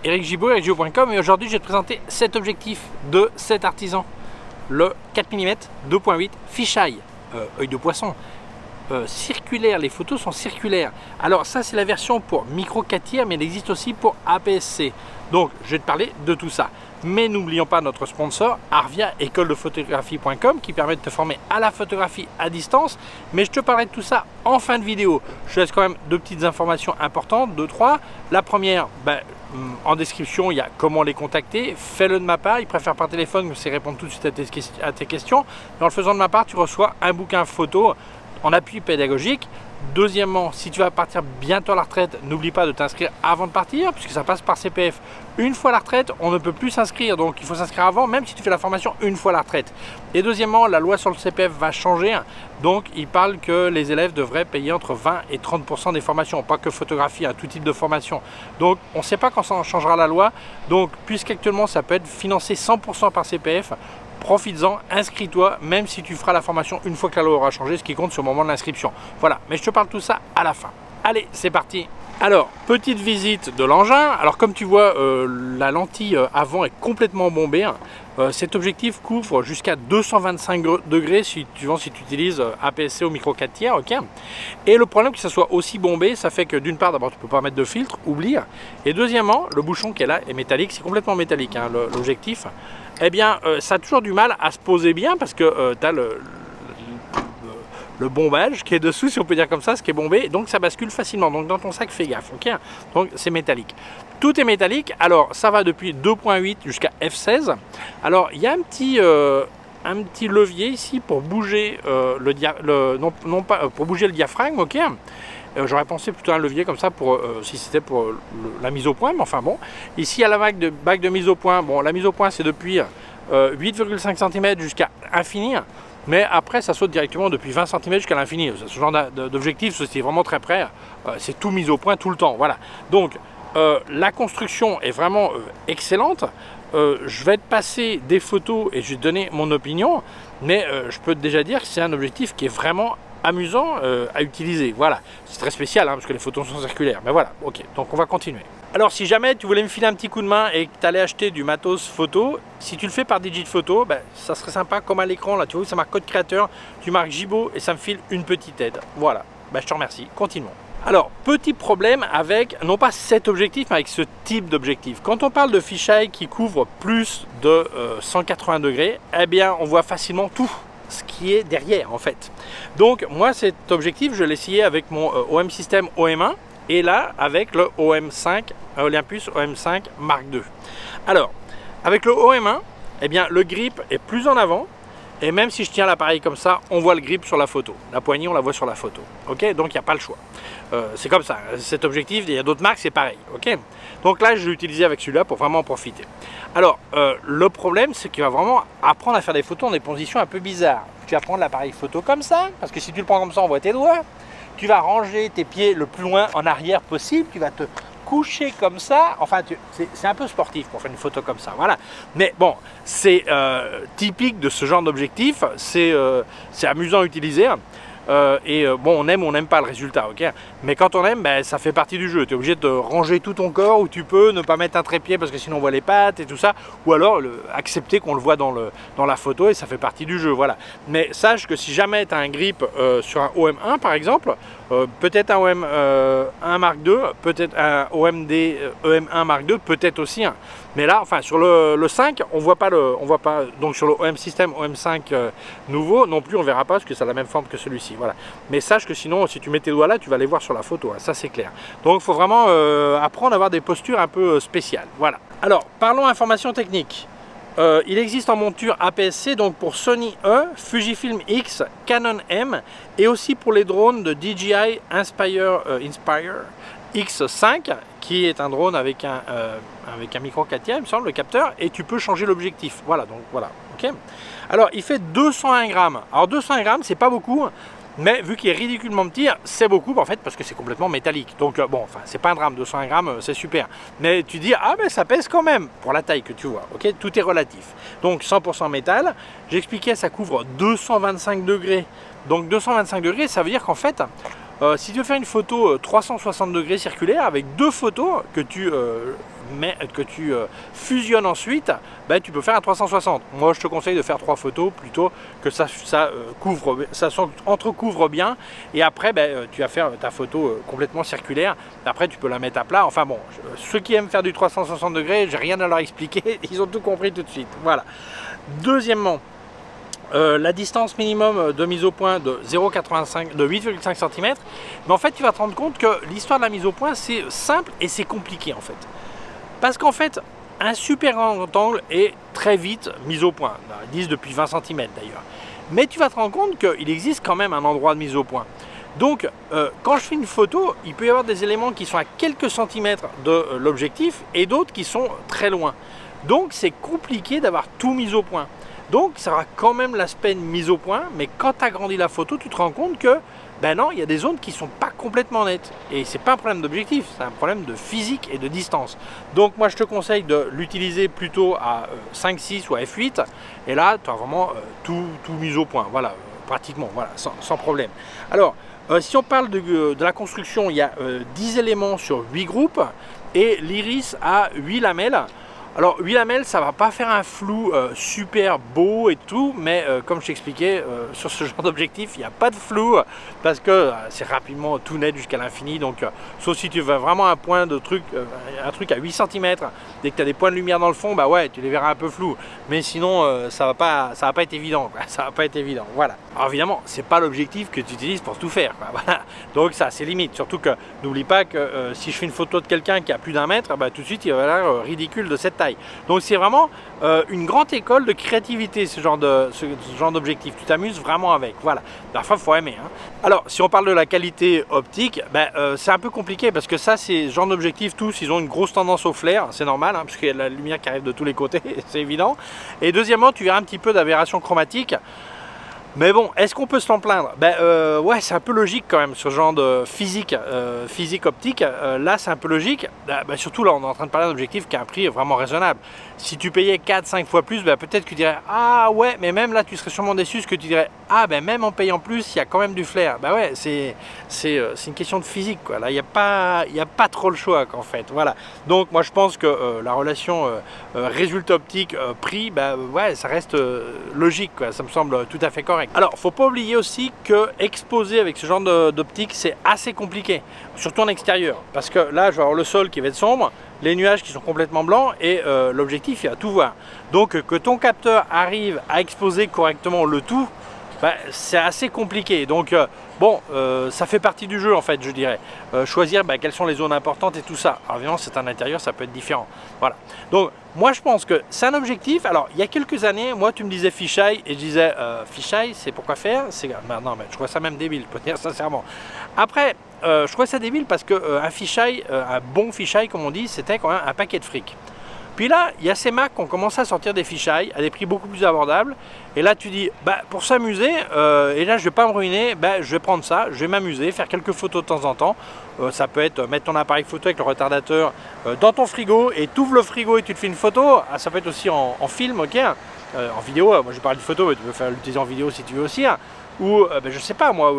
Eric Gibaud, ericgibaud.com, et aujourd'hui je vais te présenter cet objectif de cet artisan, le 4 mm 2.8 fisheye, œil de poisson, circulaire. Les photos sont circulaires. Alors ça c'est la version pour micro 4 tiers, mais il existe aussi pour APS-C. Donc je vais te parler de tout ça. Mais n'oublions pas notre sponsor, Arvia, écoledefotographie.com, qui permet de te former à la photographie à distance. Mais je te parlerai de tout ça en fin de vidéo. Je te laisse quand même deux petites informations importantes, deux, trois. La première, en description, il y a comment les contacter. Fais-le de ma part, ils préfèrent par téléphone, mais c'est répondre tout de suite à tes questions. En le faisant de ma part, tu reçois un bouquin photo en appui pédagogique. Deuxièmement, si tu vas partir bientôt à la retraite, n'oublie pas de t'inscrire avant de partir, puisque ça passe par CPF. Une fois à la retraite, on ne peut plus s'inscrire, donc il faut s'inscrire avant, même si tu fais la formation une fois à la retraite. Et deuxièmement, la loi sur le CPF va changer, donc il parle que les élèves devraient payer entre 20 et 30% des formations, pas que photographie, tout type de formation. Donc on ne sait pas quand ça changera la loi, donc puisqu'actuellement ça peut être financé 100% par CPF, profites-en, inscris-toi, même si tu feras la formation une fois que la loi aura changé, ce qui compte sur le moment de l'inscription. Voilà, mais je te parle tout ça à la fin. Allez, c'est parti. Alors, petite visite de l'engin. Alors comme tu vois, la lentille avant est complètement bombée. Cet objectif couvre jusqu'à 225 degrés si tu utilises APS-C au micro 4 tiers, ok. Et le problème que ça soit aussi bombé, ça fait que d'une part, d'abord tu peux pas mettre de filtre, oublie. Et deuxièmement, le bouchon qui est là est métallique, c'est complètement métallique, l'objectif. Eh bien, ça a toujours du mal à se poser bien parce que tu as le bombage qui est dessous, si on peut dire comme ça, ce qui est bombé, donc ça bascule facilement. Donc dans ton sac, fais gaffe, ok. Donc c'est métallique. Tout est métallique. Alors ça va depuis 2.8 jusqu'à F16. Alors il y a un petit levier ici pour bouger pour bouger le diaphragme, ok. J'aurais pensé plutôt à un levier comme ça pour si c'était pour la mise au point, mais enfin bon. Ici à la bague de mise au point, bon, la mise au point c'est depuis 8,5 cm jusqu'à infini, mais après ça saute directement depuis 20 cm jusqu'à l'infini. Ce genre d'objectif, c'est vraiment très près, c'est tout mis au point tout le temps, voilà. Donc la construction est vraiment excellente. Je vais te passer des photos et je vais te donner mon opinion, mais je peux déjà dire que c'est un objectif qui est vraiment amusant à utiliser. Voilà, c'est très spécial parce que les photos sont circulaires, mais voilà, ok, donc on va continuer. Alors si jamais tu voulais me filer un petit coup de main et que tu allais acheter du matos photo, si tu le fais par Digiphoto, ça serait sympa, comme à l'écran là, tu vois, ça marque code créateur, tu marques Gibaud et ça me file une petite aide. Voilà, je te remercie, continuons. Alors, petit problème avec, non pas cet objectif, mais avec ce type d'objectif. Quand on parle de fisheye qui couvre plus de 180 degrés, eh bien on voit facilement tout ce qui est derrière en fait. Donc moi cet objectif je l'ai essayé avec mon OM System OM1 et là avec le OM5 Olympus OM5 Mark II. Alors avec le OM1, eh bien le grip est plus en avant et même si je tiens l'appareil comme ça, on voit le grip sur la photo. La poignée on la voit sur la photo. Ok, donc il n'y a pas le choix. C'est comme ça, cet objectif, il y a d'autres marques, c'est pareil. Ok, donc là je l'ai utilisé avec celui-là pour vraiment en profiter. Alors le problème c'est qu'il va vraiment apprendre à faire des photos dans des positions un peu bizarres. Tu vas prendre l'appareil photo comme ça, parce que si tu le prends comme ça on voit tes doigts. Tu vas ranger tes pieds le plus loin en arrière possible, tu vas te coucher comme ça, enfin c'est un peu sportif pour faire une photo comme ça, voilà. Mais bon, c'est typique de ce genre d'objectif, c'est amusant à utiliser. Bon, on aime ou on n'aime pas le résultat, ok. Mais quand on aime, ça fait partie du jeu. Tu es obligé de ranger tout ton corps où tu peux, ne pas mettre un trépied parce que sinon on voit les pattes et tout ça, ou alors accepter qu'on le voit dans la photo et ça fait partie du jeu, voilà. Mais sache que si jamais tu as un grip sur un OM1 par exemple, peut-être un OM1 Mark II, peut-être un OMD EM1 Mark II, peut-être aussi un. Mais là, enfin sur le 5, on voit pas donc sur le OM System OM5 nouveau non plus, on verra pas parce que ça a la même forme que celui-ci, voilà. Mais sache que sinon, si tu mets tes doigts là, tu vas les voir sur la photo, ça c'est clair. Donc il faut vraiment apprendre à avoir des postures un peu spéciales, voilà. Alors parlons information technique. Il existe en monture APS-C donc pour Sony E, Fujifilm X, Canon M et aussi pour les drones de DJI Inspire X5 qui est un drone avec un micro 4 tiers, il me semble, le capteur, et tu peux changer l'objectif. Voilà, donc voilà, ok. Alors il fait 201 grammes. Alors 201 grammes, c'est pas beaucoup, mais vu qu'il est ridiculement petit, c'est beaucoup en fait parce que c'est complètement métallique. Donc bon, enfin c'est pas un drame, 201 grammes, c'est super. Mais tu dis ah mais ça pèse quand même pour la taille que tu vois. Ok, tout est relatif. Donc 100% métal. J'expliquais, ça couvre 225 degrés. Donc 225 degrés, ça veut dire qu'en fait si tu veux faire une photo 360 degrés circulaire avec deux photos que tu fusionnes ensuite, ben, tu peux faire un 360. Moi je te conseille de faire 3 photos plutôt que ça entrecouvre bien, et après ben, tu vas faire ta photo complètement circulaire. Après tu peux la mettre à plat. Enfin bon, ceux qui aiment faire du 360 degrés, j'ai rien à leur expliquer, ils ont tout compris tout de suite. Voilà. Deuxièmement, la distance minimum de mise au point de 0,85 de 8,5 cm, mais en fait tu vas te rendre compte que l'histoire de la mise au point c'est simple et c'est compliqué en fait. Parce qu'en fait, un super grand angle est très vite mis au point, ils disent depuis 20 cm d'ailleurs. Mais tu vas te rendre compte qu'il existe quand même un endroit de mise au point. Donc quand je fais une photo, il peut y avoir des éléments qui sont à quelques centimètres de l'objectif et d'autres qui sont très loin. Donc c'est compliqué d'avoir tout mis au point. Donc ça aura quand même l'aspect de mise au point, mais quand tu agrandis la photo, tu te rends compte que ben non, il y a des zones qui ne sont pas complètement nettes. Et c'est pas un problème d'objectif, c'est un problème de physique et de distance. Donc moi je te conseille de l'utiliser plutôt à 5.6 ou à f8. Et là, tu as vraiment tout mis au point, voilà, pratiquement, voilà, sans problème. Alors, si on parle de la construction, il y a 10 éléments sur 8 groupes et l'iris a 8 lamelles. Alors 8 lamelles, ça va pas faire un flou super beau et tout, mais comme je t'expliquais, sur ce genre d'objectif, il n'y a pas de flou parce que c'est rapidement tout net jusqu'à l'infini. Donc sauf si tu veux vraiment un point de truc, un truc à 8 cm, dès que tu as des points de lumière dans le fond, bah ouais, tu les verras un peu flous. Mais sinon, ça va pas être évident, quoi. Ça va pas être évident. Voilà. Alors évidemment, c'est pas l'objectif que tu utilises pour tout faire, quoi. Voilà. Donc ça, c'est limite. Surtout que n'oublie pas que si je fais une photo de quelqu'un qui a plus d'1 mètre, bah, tout de suite il va l'air ridicule de cette taille. Donc c'est vraiment une grande école de créativité, ce genre d'objectif. Tu t'amuses vraiment avec. Voilà. Parfois, il faut aimer. Hein. Alors, si on parle de la qualité optique, ben, c'est un peu compliqué parce que ça, c'est ce genre d'objectifs, tous, ils ont une grosse tendance au flair. C'est normal, hein, parce qu'il y a de la lumière qui arrive de tous les côtés, c'est évident. Et deuxièmement, tu verras un petit peu d'aberration chromatique. Mais bon, est-ce qu'on peut s'en plaindre? Ben ouais, c'est un peu logique quand même, ce genre de physique optique. Là, c'est un peu logique. Ben, surtout là, on est en train de parler d'un objectif qui a un prix vraiment raisonnable. Si tu payais 4-5 fois plus, ben, peut-être que tu dirais ah ouais, mais même là, tu serais sûrement déçu, parce que tu dirais ah ben même en payant plus, il y a quand même du flair. Ben ouais, c'est une question de physique, quoi. Là, il n'y a pas trop le choix, en fait. Voilà. Donc moi, je pense que la relation résultat optique prix, ben ouais, ça reste logique, quoi. Ça me semble tout à fait correct. Alors, faut pas oublier aussi que exposer avec ce genre d'optique, c'est assez compliqué, surtout en extérieur, parce que là, je vais avoir le sol qui va être sombre, les nuages qui sont complètement blancs et l'objectif, il va tout voir. Donc, que ton capteur arrive à exposer correctement le tout, ben, c'est assez compliqué. Donc, bon, ça fait partie du jeu, en fait, je dirais. Choisir ben, quelles sont les zones importantes et tout ça. Alors, évidemment, c'est un intérieur, ça peut être différent. Voilà. Donc, moi, je pense que c'est un objectif. Alors, il y a quelques années, moi, tu me disais fisheye et je disais fisheye, c'est pourquoi faire? Ben, non, mais je trouve ça même débile, pour dire sincèrement. Après, je trouvais ça débile parce que un fisheye, un bon fisheye, comme on dit, c'était quand même un paquet de fric. Puis là, il y a ces marques qui ont commencé à sortir des fisheye à des prix beaucoup plus abordables. Et là, tu dis, bah, pour s'amuser, et là, je ne vais pas me ruiner, bah, je vais prendre ça, je vais m'amuser, faire quelques photos de temps en temps. Ça peut être mettre ton appareil photo avec le retardateur dans ton frigo et tu ouvres le frigo et tu te fais une photo. Ah, ça peut être aussi en film, ok, en vidéo. Moi, je parle de photo, mais tu peux faire l'utiliser en vidéo si tu veux aussi. Hein. Ou ben, je sais pas moi,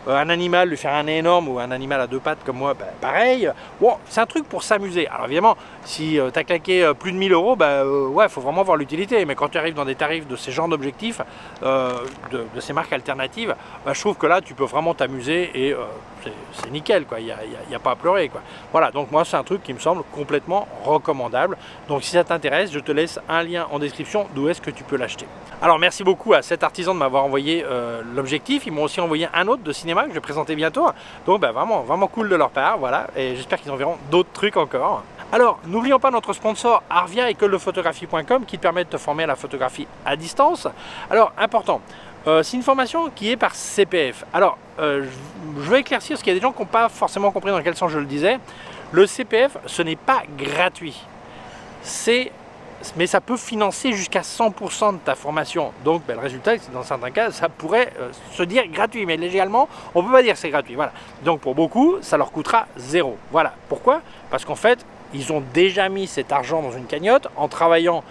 un animal, lui faire un nez énorme, ou un animal à 2 pattes comme moi, ben, pareil. Bon, c'est un truc pour s'amuser. Alors évidemment, si tu as claqué plus de 1000 €, ben, ouais, il faut vraiment voir l'utilité. Mais quand tu arrives dans des tarifs de ces genres d'objectifs, de ces marques alternatives, ben, je trouve que là, tu peux vraiment t'amuser et c'est nickel, quoi. Il n'y a pas à pleurer, quoi. Voilà, donc moi, c'est un truc qui me semble complètement recommandable. Donc si ça t'intéresse, je te laisse un lien en description d'où est-ce que tu peux l'acheter. Alors merci beaucoup à cet artisan de m'avoir envoyé l'objectif. Ils m'ont aussi envoyé un autre de cinéma que je vais présenter bientôt. Donc ben, vraiment cool de leur part, voilà. Et j'espère qu'ils enverront d'autres trucs encore. Alors, n'oublions pas notre sponsor Arvia, écoledefotographie.com, qui te permet de te former à la photographie à distance. Alors, important, c'est une formation qui est par CPF. Alors, je veux éclaircir, parce qu'il y a des gens qui n'ont pas forcément compris dans quel sens je le disais. Le CPF, ce n'est pas gratuit. Mais ça peut financer jusqu'à 100% de ta formation. Donc ben, le résultat, c'est dans certains cas, ça pourrait se dire gratuit, mais légalement, on ne peut pas dire que c'est gratuit. Voilà. Donc pour beaucoup, ça leur coûtera 0. Voilà. Pourquoi? Parce qu'en fait, ils ont déjà mis cet argent dans une cagnotte en travaillant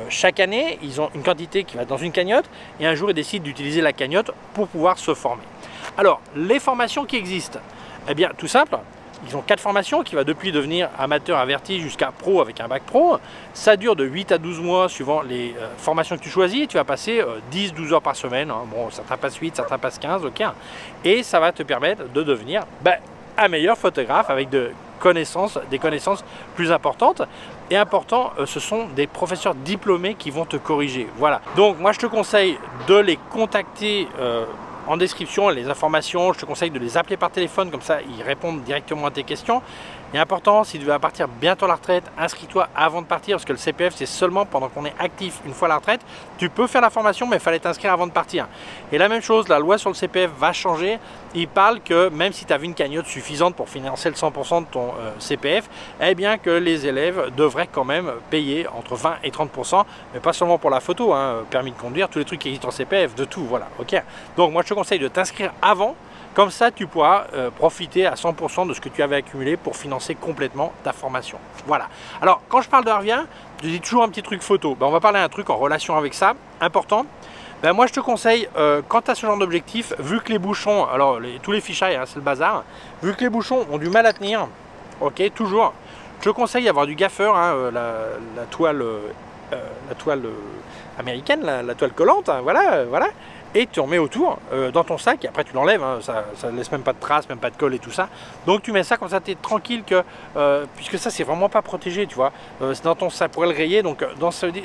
chaque année. Ils ont une quantité qui va dans une cagnotte et un jour, ils décident d'utiliser la cagnotte pour pouvoir se former. Alors, les formations qui existent, eh bien, tout simple. Ils ont 4 formations qui va depuis devenir amateur averti jusqu'à pro avec un bac pro. Ça dure de 8 à 12 mois suivant les formations que tu choisis. Et tu vas passer 10-12 heures par semaine. Hein. Bon, certains passent 8, certains passent 15, ok. Et ça va te permettre de devenir un meilleur photographe avec des connaissances plus importantes. Et important, ce sont des professeurs diplômés qui vont te corriger. Voilà. Donc moi je te conseille de les contacter en description, les informations, je te conseille de les appeler par téléphone, comme ça ils répondent directement à tes questions. Et important, si tu veux partir bientôt à la retraite, inscris-toi avant de partir, parce que le CPF c'est seulement pendant qu'on est actif. Une fois à la retraite, tu peux faire la formation, mais il fallait t'inscrire avant de partir. Et la même chose, la loi sur le CPF va changer. Il parle que même si tu avais une cagnotte suffisante pour financer le 100% de ton CPF, eh bien que les élèves devraient quand même payer entre 20 et 30%, mais pas seulement pour la photo, hein, permis de conduire, tous les trucs qui existent en CPF, de tout, voilà, ok. Donc moi je te conseille de t'inscrire avant. Comme ça, tu pourras profiter à 100% de ce que tu avais accumulé pour financer complètement ta formation. Voilà. Alors, quand je parle de revient, je dis toujours un petit truc photo. On va parler d'un truc en relation avec ça, important. Moi, je te conseille, quand tu as ce genre d'objectif, vu que les bouchons, alors tous les fisheye, hein, c'est le bazar, vu que les bouchons ont du mal à tenir, ok, toujours, je te conseille d'avoir du gaffeur, hein, la toile américaine, la toile collante, hein, voilà. Et tu en mets autour dans ton sac et après tu l'enlèves, hein, ça ne laisse même pas de traces, même pas de colle et tout ça. Donc tu mets ça comme ça, tu es tranquille que, puisque ça c'est vraiment pas protégé, tu vois, c'est dans ton sac, pour le rayer, donc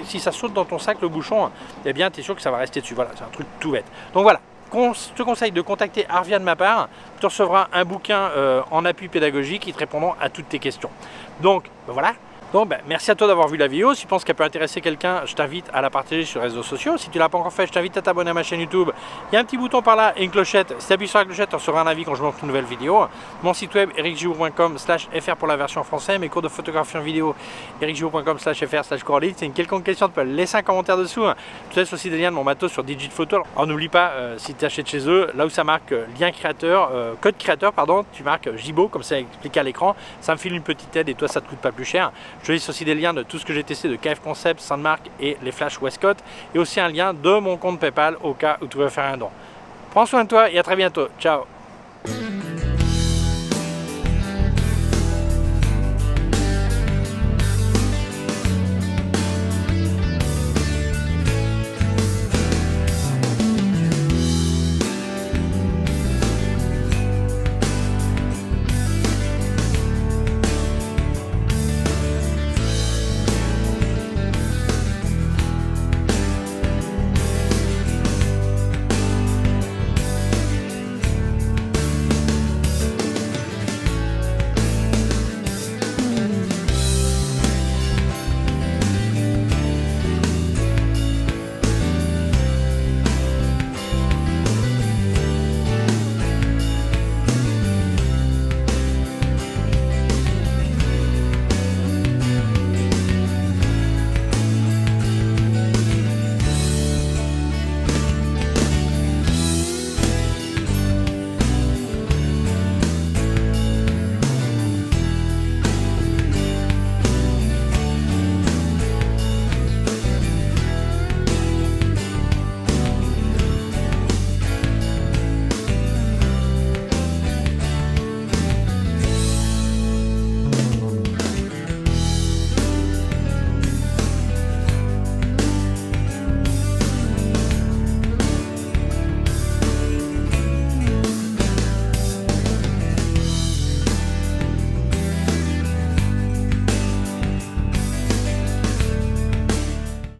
si ça saute dans ton sac le bouchon, eh bien tu es sûr que ça va rester dessus, voilà, c'est un truc tout bête. Donc voilà, je te conseille de contacter Arvia de ma part, tu recevras un bouquin en appui pédagogique qui te répondront à toutes tes questions. Donc voilà. Donc merci à toi d'avoir vu la vidéo. Si tu penses qu'elle peut intéresser quelqu'un, je t'invite à la partager sur les réseaux sociaux. Si tu ne l'as pas encore fait, je t'invite à t'abonner à ma chaîne YouTube. Il y a un petit bouton par là et une clochette. Si tu appuies sur la clochette, tu recevras un avis quand je monte une nouvelle vidéo. Mon site web ericgiraud.com/fr pour la version française. Mes cours de photographie en vidéo ericgiraud.com/fr/cours. Si tu as une quelconque question, tu peux laisser un commentaire dessous. Je te laisse aussi des liens de mon matos sur Digiphoto. Alors n'oublie pas, si tu achètes chez eux, là où ça marque lien créateur, code créateur, pardon, tu marques Jibo, comme ça expliqué à l'écran. Ça me file une petite aide et toi ça te coûte pas plus cher. Je te laisse aussi des liens de tout ce que j'ai testé de KF Concept, Sandmark et les Flash Westcott. Et aussi un lien de mon compte PayPal au cas où tu veux faire un don. Prends soin de toi et à très bientôt. Ciao.